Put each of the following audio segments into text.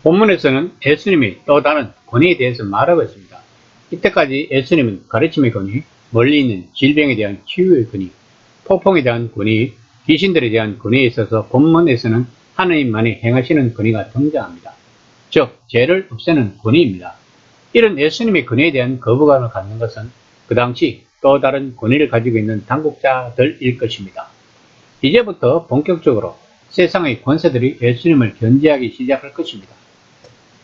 본문에서는 예수님이 또 다른 권위에 대해서 말하고 있습니다. 이때까지 예수님은 가르침의 권위, 멀리 있는 질병에 대한 치유의 권위, 폭풍에 대한 권위, 귀신들에 대한 권위에 있어서 본문에서는 하나님만이 행하시는 권위가 등장합니다. 즉 죄를 없애는 권위입니다. 이런 예수님의 권위에 대한 거부감을 갖는 것은 그 당시 또 다른 권위를 가지고 있는 당국자들일 것입니다. 이제부터 본격적으로 세상의 권세들이 예수님을 견제하기 시작할 것입니다.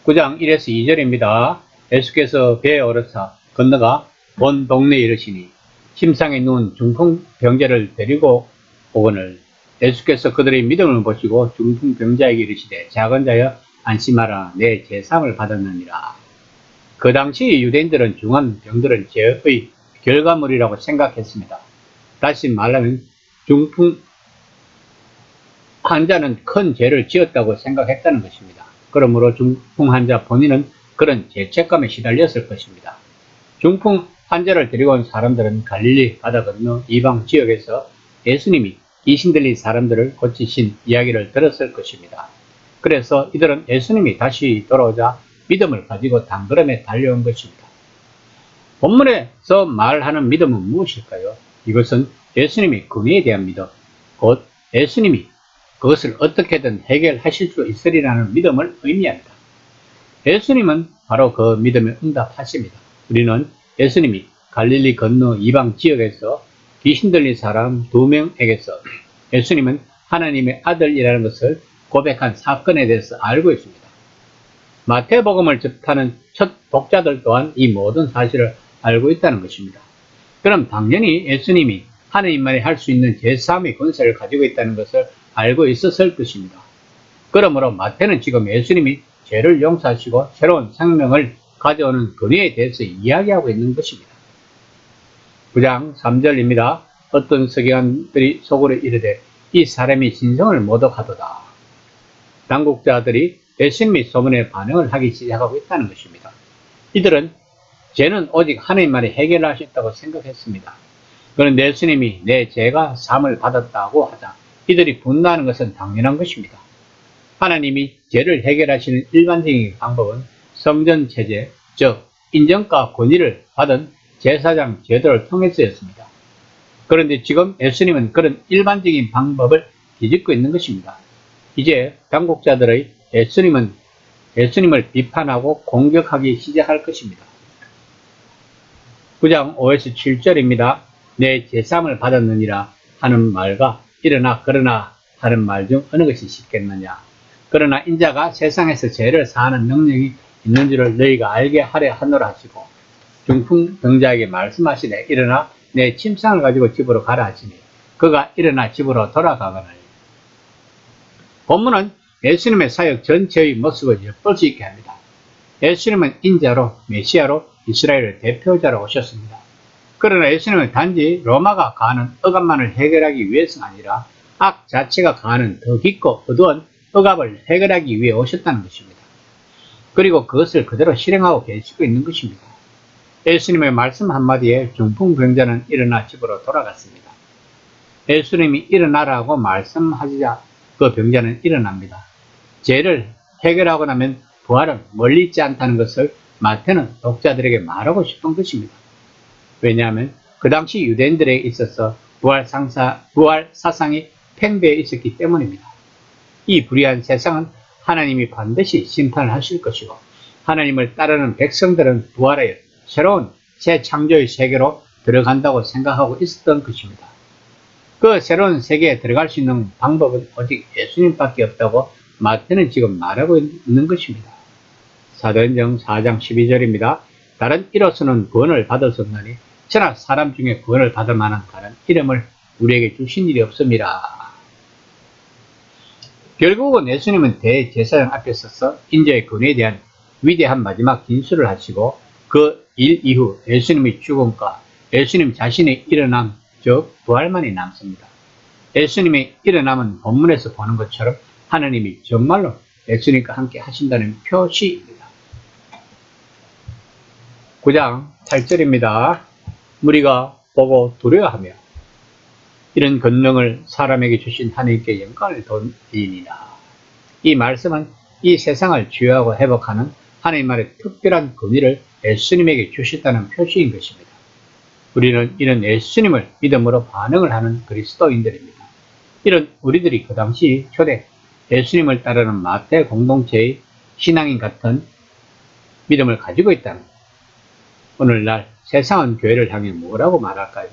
9장 1에서 2절입니다. 예수께서 배에 오르사 건너가 온 동네에 이르시니 침상에 누운 중풍병자를 데리고 오거늘 예수께서 그들의 믿음을 보시고 중풍병자에게 이르시되 작은 자여 안심하라 내 제삼을 받았느니라. 그 당시 유대인들은 중한 병들은 죄의 결과물이라고 생각했습니다. 다시 말하면 중풍 환자는 큰 죄를 지었다고 생각했다는 것입니다. 그러므로 중풍 환자 본인은 그런 죄책감에 시달렸을 것입니다. 중풍 환자를 데리고 온 사람들은 갈릴리 바다 건너 이방 지역에서 예수님이 귀신 들린 사람들을 고치신 이야기를 들었을 것입니다. 그래서 이들은 예수님이 다시 돌아오자 믿음을 가지고 단걸음에 달려온 것입니다. 본문에서 말하는 믿음은 무엇일까요? 이것은 예수님의 권위에 대한 믿음, 곧 예수님이 그것을 어떻게든 해결하실 수 있으리라는 믿음을 의미합니다. 예수님은 바로 그 믿음에 응답하십니다. 우리는 예수님이 갈릴리 건너 이방 지역에서 귀신 들린 사람 2명에게서 예수님은 하나님의 아들이라는 것을 고백한 사건에 대해서 알고 있습니다. 마태복음을 접하는 첫 독자들 또한 이 모든 사실을 알고 있다는 것입니다. 그럼 당연히 예수님이 하나님만이 할 수 있는 제3의 권세를 가지고 있다는 것을 알고 있었을 것입니다. 그러므로 마태는 지금 예수님이 죄를 용서하시고 새로운 생명을 가져오는 권위에 대해서 이야기하고 있는 것입니다. 9장 3절입니다. 어떤 서기관들이 속으로 이르되 이 사람이 진성을 모독하도다. 당국자들이 예수님의 소문에 반응을 하기 시작하고 있다는 것입니다. 이들은 죄는 오직 하나님만이 해결하셨다고 생각했습니다. 그런데 예수님이 내 죄가 사함을 받았다고 하자 이들이 분노하는 것은 당연한 것입니다. 하나님이 죄를 해결하시는 일반적인 방법은 성전 체제, 즉 인정과 권위를 받은 제사장 제도를 통해서였습니다. 그런데 지금 예수님은 그런 일반적인 방법을 뒤집고 있는 것입니다. 이제 당국자들의 예수님을 비판하고 공격하기 시작할 것입니다. 9장 5에서 7절입니다. 내 제삼을 받았느니라 하는 말과 일어나 걸으나 하는 말 중 어느 것이 쉽겠느냐. 그러나 인자가 세상에서 죄를 사하는 능력이 있는 줄을 너희가 알게 하려 하노라 하시고 중풍병자에게 말씀하시되 일어나 내 침상을 가지고 집으로 가라 하시니 그가 일어나 집으로 돌아가거늘. 본문은 예수님의 사역 전체의 모습을 엿볼 수 있게 합니다. 예수님은 인자로 메시아로 이스라엘의 대표자로 오셨습니다. 그러나 예수님은 단지 로마가 가하는 억압만을 해결하기 위해서가 아니라 악 자체가 가하는 더 깊고 어두운 억압을 해결하기 위해 오셨다는 것입니다. 그리고 그것을 그대로 실행하고 계시고 있는 것입니다. 예수님의 말씀 한마디에 중풍병자는 일어나 집으로 돌아갔습니다. 예수님이 일어나라고 말씀하시자 그 병자는 일어납니다. 죄를 해결하고 나면 부활은 멀리 있지 않다는 것을 마태는 독자들에게 말하고 싶은 것입니다. 왜냐하면 그 당시 유대인들에게 있어서 부활 사상이 팽배해 있었기 때문입니다. 이 불의한 세상은 하나님이 반드시 심판을 하실 것이고 하나님을 따르는 백성들은 부활하여 새로운 새 창조의 세계로 들어간다고 생각하고 있었던 것입니다. 그 새로운 세계에 들어갈 수 있는 방법은 오직 예수님밖에 없다고 마태는 지금 말하고 있는 것입니다. 사도행전 4장 12절입니다. 다른 이로서는 구원을 받을 수 없나니 저나 사람 중에 구원을 받을 만한 다른 이름을 우리에게 주신 일이 없습니다. 결국은 예수님은 대제사장 앞에 서서 인자의 권위에 대한 위대한 마지막 진술을 하시고 그 일 이후 예수님의 죽음과 예수님 자신의 일어남, 즉 부활만이 남습니다. 예수님의 일어남은 본문에서 보는 것처럼 하나님이 정말로 예수님과 함께 하신다는 표시입니다. 9장 8절입니다. 무리가 보고 두려워하며 이런 권능을 사람에게 주신 하나님께 영광을 돌리니라. 이 말씀은 이 세상을 치유하고 회복하는 하나님만의 특별한 권위를 예수님에게 주셨다는 표시인 것입니다. 우리는 이런 예수님을 믿음으로 반응을 하는 그리스도인들입니다. 이런 우리들이 그 당시 초대 예수님을 따르는 마태 공동체의 신앙인 같은 믿음을 가지고 있다는 것. 오늘날 세상은 교회를 향해 뭐라고 말할까요?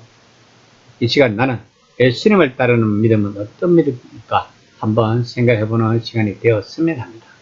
이 시간 나는 예수님을 따르는 믿음은 어떤 믿음입니까? 한번 생각해보는 시간이 되었으면 합니다.